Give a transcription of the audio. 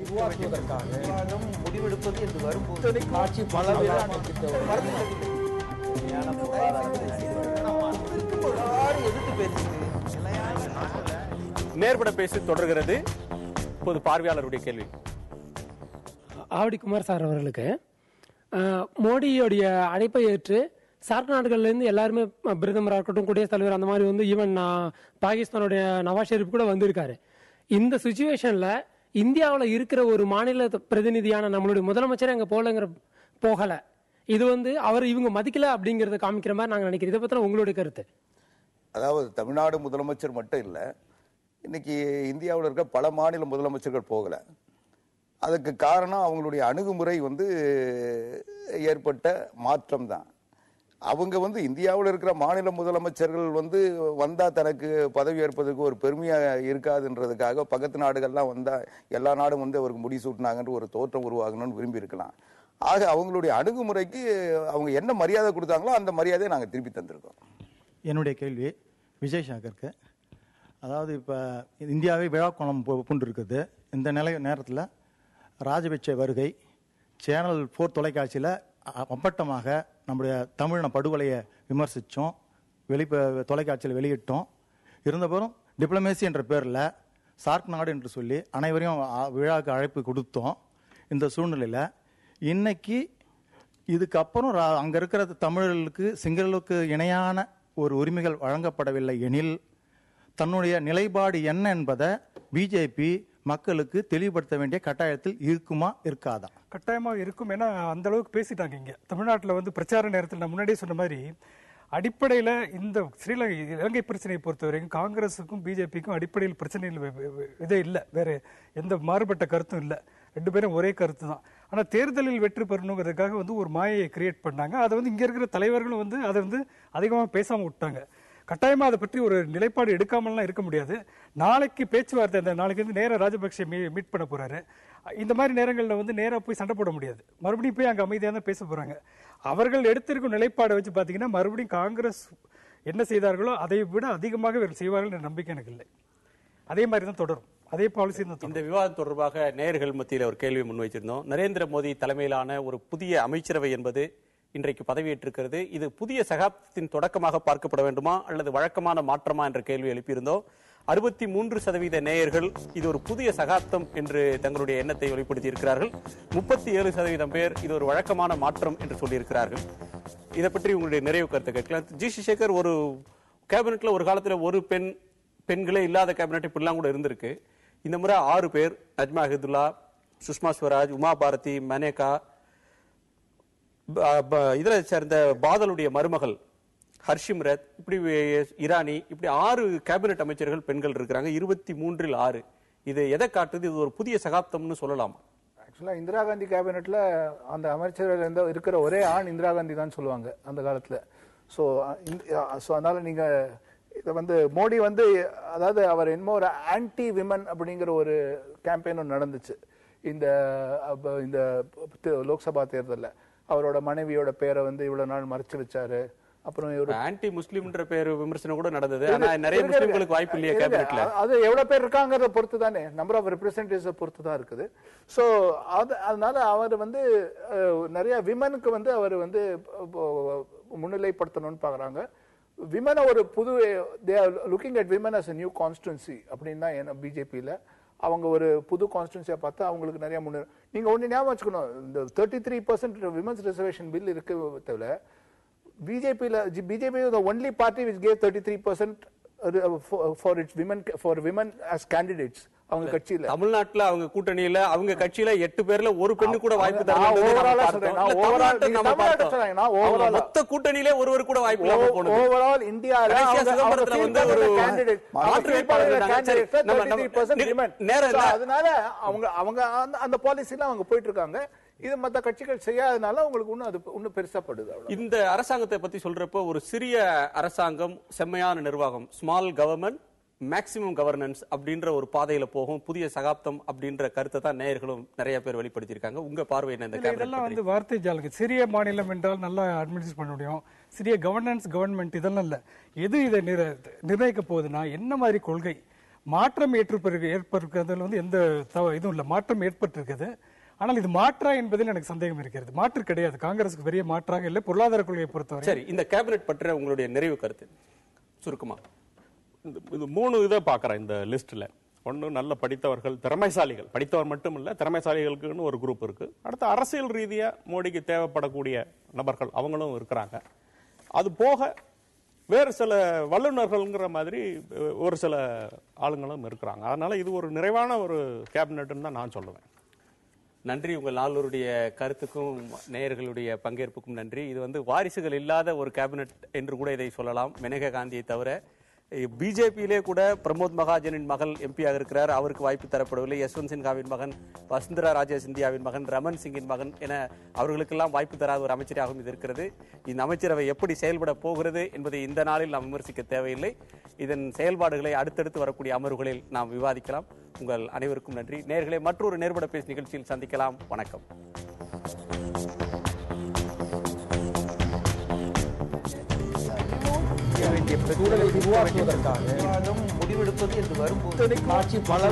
உருவாக்குவதற்காக முடிவெடுப்பது என்று வரும்போது ஆட்சி பல எதிர்த்து பேசுது. நேர்பட பேசி தொடர்கிறது. இப்போது பார்வையாளருடைய கேள்வி. ஆவடி குமார் சார் அவர்களுக்கு, மோடியோடைய அழைப்பை ஏற்று சார்க் நாடுகள்லேருந்து எல்லாருமே, பிரதமராக இருக்கட்டும், குடியரசுத் தலைவர், அந்த மாதிரி வந்து ஈவன் பாகிஸ்தானுடைய நவாஸ் ஷெரீப் கூட வந்திருக்காரு. இந்த சுச்சுவேஷன்ல இந்தியாவில் இருக்கிற ஒரு மாநில பிரதிநிதியான நம்மளுடைய முதலமைச்சர் அங்கே போகல, இது வந்து அவர் இவங்க மதிக்கல அப்படிங்கறத காமிக்கிற மாதிரி நாங்க நினைக்கிறோம். இதை பத்தின உங்களுடைய கருத்து? அதாவது தமிழ்நாடு முதலமைச்சர் மட்டும் இல்லை, இன்னைக்கு இந்தியாவில் இருக்க பல மாநில முதலமைச்சர்கள் போகல. அதுக்கு காரணம் அவங்களுடைய அணுகுமுறை வந்து ஏற்பட்ட மாற்றம் தான். அவங்க வந்து இந்தியாவில் இருக்கிற மாநில முதலமைச்சர்கள் வந்து வந்தா தனக்கு பதவி ஏற்பதற்கு ஒரு பெருமையா இருக்காதுன்றதுக்காக பக்கத்து நாடுகள்லாம் வந்தா எல்லா நாடும் வந்து அவருக்கு முடிசூட்டினாங்கன்ற ஒரு தோற்றம் உருவாகணும்னு விரும்பி இருக்கலாம். ஆக அவங்களுடைய அணுகுமுறைக்கு அவங்க என்ன மரியாதை கொடுத்தாங்களோ அந்த மரியாதையை நாங்கள் திருப்பி தந்திருக்கோம். என்னுடைய கேள்வி விஜய் சாகருக்கு, அதாவது இப்போ இந்தியாவே விழாக்கோணம் பூண்டு இருக்குது. இந்த நேரத்தில் ராஜபக்சே வருகை சேனல் 4 தொலைக்காட்சியில் அப்பட்டமாக நம்முடைய தமிழின படுகொலையை விமர்சித்தோம், தொலைக்காட்சியில் வெளியிட்டோம். இருந்தபோதும் டிப்ளமேசி என்ற பேரில் சார்க் நாடு என்று சொல்லி அனைவரையும் விழாவுக்கு அழைப்பு கொடுத்தோம். இந்த சூழ்நிலையில் இன்னைக்கு இதுக்கப்புறம் அங்கே இருக்கிற தமிழர்களுக்கு சிங்களர்களுக்கு இணையான ஒரு உரிமைகள் வழங்கப்படவில்லை எனில் தன்னுடைய நிலைப்பாடு என்ன என்பதை பிஜேபி மக்களுக்கு தெளிவுபடுத்த வேண்டிய கட்டாயத்தில் இருக்குமா இருக்காதா? கட்டாயமாக இருக்கும். ஏன்னா அந்த அளவுக்கு பேசிட்டாங்க. இங்கே தமிழ்நாட்டில் வந்து பிரச்சார நேரத்தில் நான் முன்னாடியே சொன்ன மாதிரி அடிப்படையில் இந்த இலங்கை பிரச்சனையை பொறுத்தவரைக்கும் காங்கிரஸுக்கும் பிஜேபிக்கும் அடிப்படையில் பிரச்சனையில் இதே இல்லை, வேற எந்த மாறுபட்ட கருத்தும் இல்லை. 2 பேரும் ஒரே கருத்து தான். ஆனால் தேர்தலில் வெற்றி பெறணுங்கிறதுக்காக வந்து ஒரு மாயையை கிரியேட் பண்ணாங்க. அதை வந்து இங்கே இருக்கிற தலைவர்களும் வந்து அதை வந்து அதிகமாக பேசாமல் விட்டாங்க. கட்டாயமா அதை பற்றி ஒரு நிலைப்பாடு எடுக்காமலாம் இருக்க முடியாது. நாளைக்கு பேச்சுவார்த்தை, அந்த நாளைக்கு வந்து நேரா ராஜபக்சே மீட் பண்ண போறாரு. இந்த மாதிரி நேரங்களில் வந்து நேராக போய் சண்டை போட முடியாது. மறுபடியும் போய் அங்கே அமைதியாக தான் பேச போறாங்க. அவர்கள் எடுத்திருக்கும் நிலைப்பாடை வச்சு பார்த்தீங்கன்னா மறுபடியும் காங்கிரஸ் என்ன செய்தார்களோ அதை விட அதிகமாக இவர்கள் செய்வார்கள் என்ற நம்பிக்கை எனக்கு இல்லை. அதே மாதிரி தான் தொடரும், அதே பாலிசி தான். இந்த விவாதம் தொடர்பாக நேயர்கள் மத்தியில் ஒரு கேள்வி முன்வைத்திருந்தோம். நரேந்திர மோடி தலைமையிலான ஒரு புதிய அமைச்சரவை என்பது இன்றைக்கு பதவியேற்றிருக்கிறது. இது புதிய சகாப்தத்தின் தொடக்கமாக பார்க்கப்பட வேண்டுமா அல்லது வழக்கமான மாற்றமா என்ற கேள்வி எழுப்பியிருந்தோம். 63% நேயர்கள் இது ஒரு புதிய சகாப்தம் என்று தங்களுடைய எண்ணத்தை வெளிப்படுத்தி இருக்கிறார்கள். 37% பேர் இது ஒரு வழக்கமான மாற்றம் என்று சொல்லியிருக்கிறார்கள். இதை பற்றி உங்களுடைய நிறைவு கருத்தை கேட்கலாம். ஜி சேகர், ஒரு கேபினெட்ல ஒரு காலத்துல ஒரு பெண்களே இல்லாத கேபினெட் இப்படிலாம் கூட இருந்திருக்கு. இந்த முறை 6 பேர், நஜ்மா ஹெதுல்லா, சுஷ்மா ஸ்வராஜ், உமா பாரதி, மனேகா, இதுல சேர்ந்த பாதலுடைய மருமகள் ஹர்ஷிம்ரத், இப்படி இரானி, இப்படி 6 கேபினெட் அமைச்சர்கள் பெண்கள் இருக்கிறாங்க. 23 6. இது எதை காட்டுது? இது ஒரு புதிய சகாப்தம்னு சொல்லலாமா? ஆக்சுவலா இந்திரா காந்தி கேபினெட்ல அந்த அமைச்சர்கள் இருக்கிற ஒரே ஆண் இந்திரா காந்தி தான் சொல்லுவாங்க அந்த காலத்துல. ஸோ அதனால நீங்க இதை வந்து மோடி வந்து, அதாவது அவர் என்னமோ ஒரு ஆன்டி விமன் அப்படிங்கிற ஒரு கேம்பெயின் நடந்துச்சு இந்த லோக்சபா தேர்தலில். அவரோட மனைவியோட பேரை வந்து இவ்வளவு நாள் மறைச்சு வச்சாரு. அப்புறம் ஆன்டி முஸ்லிம்ன்ற பேர் விமர்சனம் கூட நடந்தது. ஆனா நிறைய முஸ்லிம்களுக்கு வாய்ப்பு இல்லையா கேபினெட்ல? அது எவ்வளவு பேர் இருக்காங்கறத பொறுத்து தானே, நம்பர் ஆஃப் ரெப்ரசன்டேட்டிவ்ஸ் பொறுத்து தான் இருக்குது. சோ அதனால அவர் வந்து நிறைய விமனுக்கு வந்து அவர் வந்து முன்னிலைப்படுத்தணும்னு பாக்குறாங்க. விமனை ஒரு புது, they are looking at women as a new constituency அப்படின்னு தான் என்ன பிஜேபியில அவங்க ஒரு புது கான்ஸ்டிட்யூன்சியா பார்த்தா அவங்களுக்கு நிறைய நீங்க ஒண்ணு ஞாபகம் வச்சுக்கணும், இந்த 33% விமன்ஸ் ரிசர்வேஷன் பில் இருக்கு தவிர BJP the only party which gave 33% for its women as candidates. அவங்க கட்சியில, தமிழ்நாட்டுல அவங்க கூட்டணியில அவங்க கட்சியில 8 பேர்ல ஒரு பெண்ணு கூட வாய்ப்பு தரல. மொத்த கூட்டணியிலே ஒருவர் கூட வாய்ப்பு இல்லாம போனது. ஓவரால் இந்தியால சுதந்திரத்துல வந்து ஒரு மாற்று வேட்பாளர், அதனால அவங்க அந்த பாலிசில அவங்க போயிட்டு இருக்காங்க. இது மற்ற கட்சிகள் செய்யாதனால உங்களுக்கு இன்னும் பெருசா படுது. இந்த அரசாங்கத்தை பத்தி சொல்றப்போ ஒரு சிறிய அரசாங்கம், செம்மையான நிர்வாகம், ஸ்மால் கவர்மெண்ட் மேக்சிமம் கவர்னன்ஸ் அப்படின்ற ஒரு பாதையில போகும் புதிய சகாப்தம் அப்படின்ற கருத்தை தான் நேயர்களும் நிறைய பேர் வெளிப்படுத்தியிருக்காங்க. உங்க பார்வை என்ன? இதெல்லாம் வந்து வார்த்தை ஜாலங்க. சிறிய மாநிலம் என்றால் நல்லா அட்மினிஸ்ட்ரேட் பண்ண முடியும். சிறிய கவர்னன்ஸ், கவர்மெண்ட் இதெல்லாம் இல்ல. எது இதை நிர்ணயிக்க போகுதுன்னா என்ன மாதிரி கொள்கை, மாற்றம் ஏற்பட்டிருக்கிறதுல வந்து எந்த இதுவும் இல்லை, மாற்றம் ஏற்பட்டிருக்குது. ஆனால் இது மாற்றா என்பதில் எனக்கு சந்தேகம் இருக்கிறது. மாற்று கிடையாது, காங்கிரஸுக்கு பெரிய மாற்றாக இல்லை பொருளாதார கொள்கையை பொறுத்தவரை. சரி, இந்த கேபினெட் பற்றிய உங்களுடைய நிறைவு கருத்து சுருக்கமா? இது 3 இதை பார்க்குறேன் இந்த லிஸ்ட்டில். ஒன்று நல்ல படித்தவர்கள், திறமைசாலிகள், படித்தவர் மட்டும் இல்லை திறமைசாலிகளுக்குன்னு ஒரு குரூப் இருக்கு. அடுத்து அரசியல் ரீதியாக மோடிக்கு தேவைப்படக்கூடிய நபர்கள் அவங்களும் இருக்கிறாங்க. அது போக வேறு சில வல்லுநர்கள்ங்கிற மாதிரி ஒரு சில ஆளுங்களும் இருக்கிறாங்க. அதனால இது ஒரு நிறைவான ஒரு கேபினெட்னு தான் நான் சொல்லுவேன். நன்றி. உங்கள் நால்வருடைய கருத்துக்கும் நேயர்களுடைய பங்கேற்புக்கும் நன்றி. இது வந்து வாரிசுகள் இல்லாத ஒரு கேபினெட் என்று கூட இதை சொல்லலாம். மேனகா காந்தியை தவிர பிஜேபியிலே கூட பிரமோத் மகாஜனின் மகள் எம்பியாக இருக்கிறார், அவருக்கு வாய்ப்பு தரப்படவில்லை. யஸ்வந்த் சின்ஹாவின் மகன், வசுந்தரா ராஜே சிந்தியாவின் மகன், ரமன் சிங்கின் மகன் என அவர்களுக்கெல்லாம் வாய்ப்பு தராத ஒரு அமைச்சராகவும் இது இருக்கிறது. இந்த அமைச்சரவை எப்படி செயல்பட போகிறது என்பதை இந்த நாளில் நாம் விமர்சிக்க தேவையில்லை. இதன் செயல்பாடுகளை அடுத்தடுத்து வரக்கூடிய அமர்வுகளில் நாம் விவாதிக்கலாம். உங்கள் அனைவருக்கும் நன்றி. நேயர்களே, மற்றொரு நேர்பட பேசு நிகழ்ச்சியில் சந்திக்கலாம். வணக்கம். சூழலை உருவாக்குவதற்காக முடிவெடுப்பது என்று வரும்போது ஆட்சி பல